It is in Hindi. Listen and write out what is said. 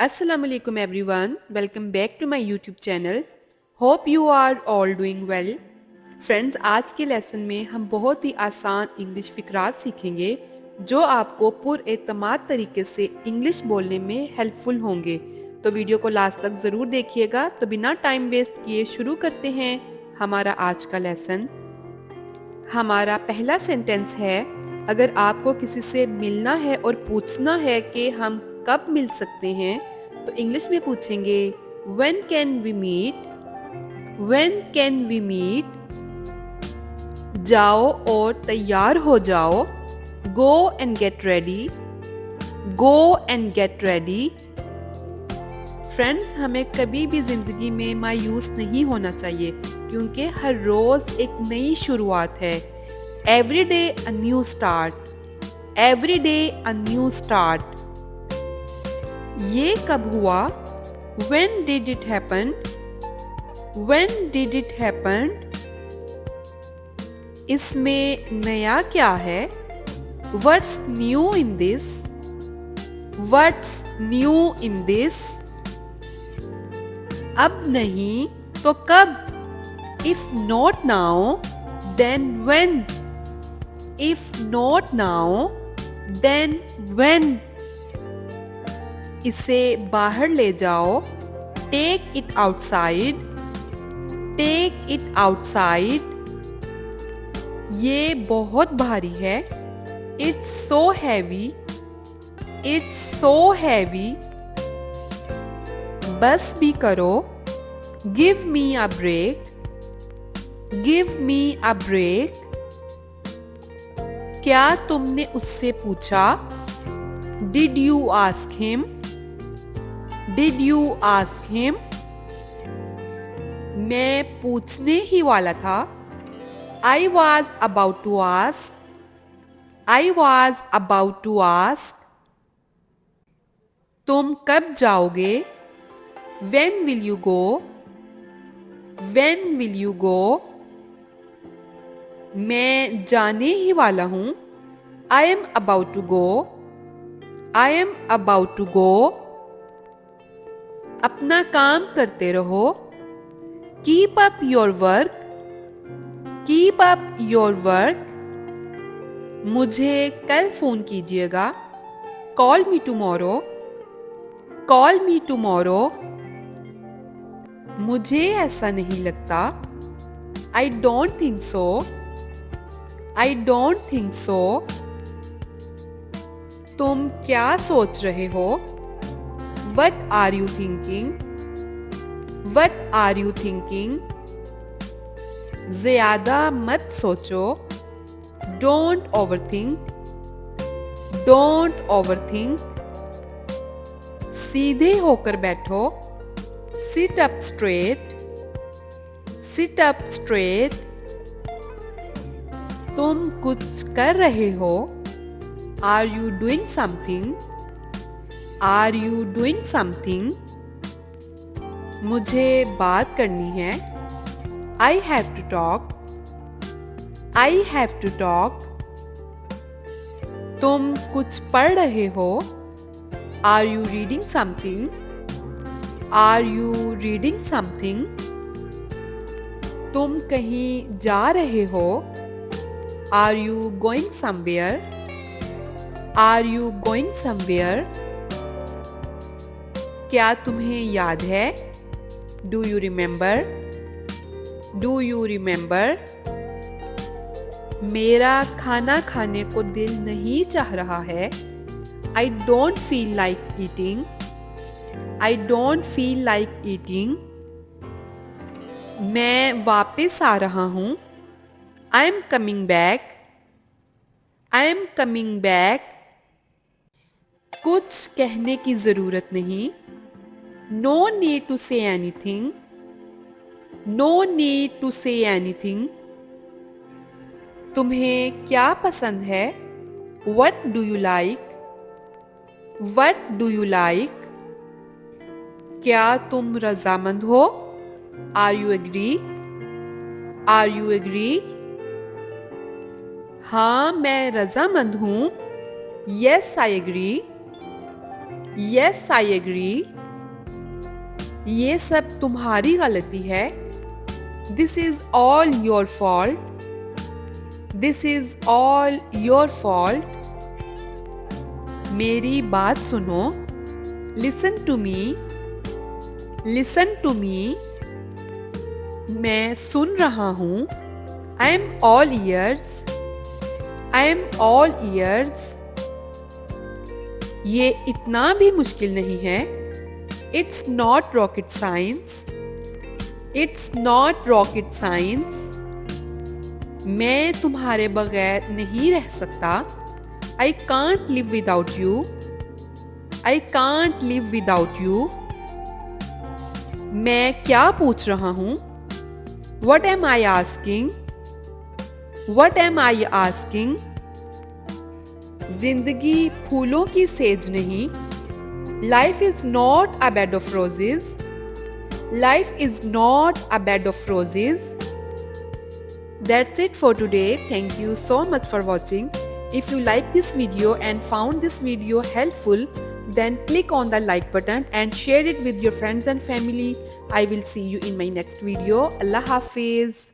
Assalamu alaikum everyone. Welcome back to my YouTube channel. Hope you are all doing well. Friends, आज के लेसन में हम बहुत ही आसान इंग्लिश फ़िक्रात सीखेंगे जो आपको पुरएतमाद तरीके से इंग्लिश बोलने में हेल्पफुल होंगे। तो वीडियो को लास्ट तक ज़रूर देखिएगा। तो बिना टाइम वेस्ट किए शुरू करते हैं हमारा आज का लेसन। हमारा पहला सेंटेंस है, अगर आपको किसी से मिलना है और पूछना है कि हम कब मिल सकते हैं, तो इंग्लिश में पूछेंगे when can we meet. When can we meet. जाओ और तैयार हो जाओ। Go and get ready. Go and get ready. Friends, हमें कभी भी ज़िंदगी में मायूस नहीं होना चाहिए क्योंकि हर रोज़ एक नई शुरुआत है। Every day a new start. Every day a new start. ये कब हुआ? When did it happen? When did it happen? इसमें नया क्या है? What's new in this? What's new in this? अब नहीं तो कब? If not now, then when? If not now, then when? इसे बाहर ले जाओ। Take it outside. Take it outside. ये बहुत भारी है। It's so heavy. It's so heavy. बस भी करो। Give me a break. Give me a break. क्या तुमने उससे पूछा? Did you ask him? Did you ask him? मैं पूछने ही वाला था। I was about to ask. I was about to ask. तुम कब जाओगे? When will you go? When will you go? मैं जाने ही वाला हूँ। I am about to go. I am about to go. अपना काम करते रहो। Keep up your work. Keep up your work. मुझे कल फोन कीजिएगा। Call me tomorrow. Call me tomorrow. मुझे ऐसा नहीं लगता। I don't think so. I don't think so. तुम क्या सोच रहे हो? What are you thinking? What are you thinking? ज़्यादा मत सोचो। Don't overthink. Don't overthink. सीधे होकर बैठो। Sit up straight. Sit up straight. तुम कुछ कर रहे हो। Are you doing something? Are you doing something? मुझे बात करनी है। I have to talk. I have to talk. तुम कुछ पढ़ रहे हो। Are you reading something? Are you reading something? तुम कहीं जा रहे हो। Are you going somewhere? Are you going somewhere? क्या तुम्हें याद है? Do you remember? Do you remember? मेरा खाना खाने को दिल नहीं चाह रहा है। I don't feel like eating. I don't feel like eating. मैं वापस आ रहा हूँ। I am coming back. I am coming back. कुछ कहने की ज़रूरत नहीं। No need to say anything. No need to say anything. तुम्हें क्या पसंद है? What do you like? What do you like? क्या तुम रज़ामंद हो? Are you agree? Are you agree? हाँ, मैं रज़ामंद हूँ। Yes, I agree. Yes I agree. ये सब तुम्हारी गलती है। This is all your fault. This is all your fault. मेरी बात सुनो। Listen to me. Listen to me. मैं सुन रहा हूँ। I am all ears. I am all ears. ये इतना भी मुश्किल नहीं है। It's not rocket science. It's not rocket science. मैं तुम्हारे बगैर नहीं रह सकता। I can't live without you. I can't live without you. मैं क्या पूछ रहा हूँ? What am I asking? What am I asking? जिंदगी फूलों की सेज नहीं। Life is not a bed of roses. Life is not a bed of roses. That's it for today. Thank you so much for watching. If you like this video and found this video helpful, then click on the like button and share it with your friends and family. I will see you in my next video. Allah Hafiz.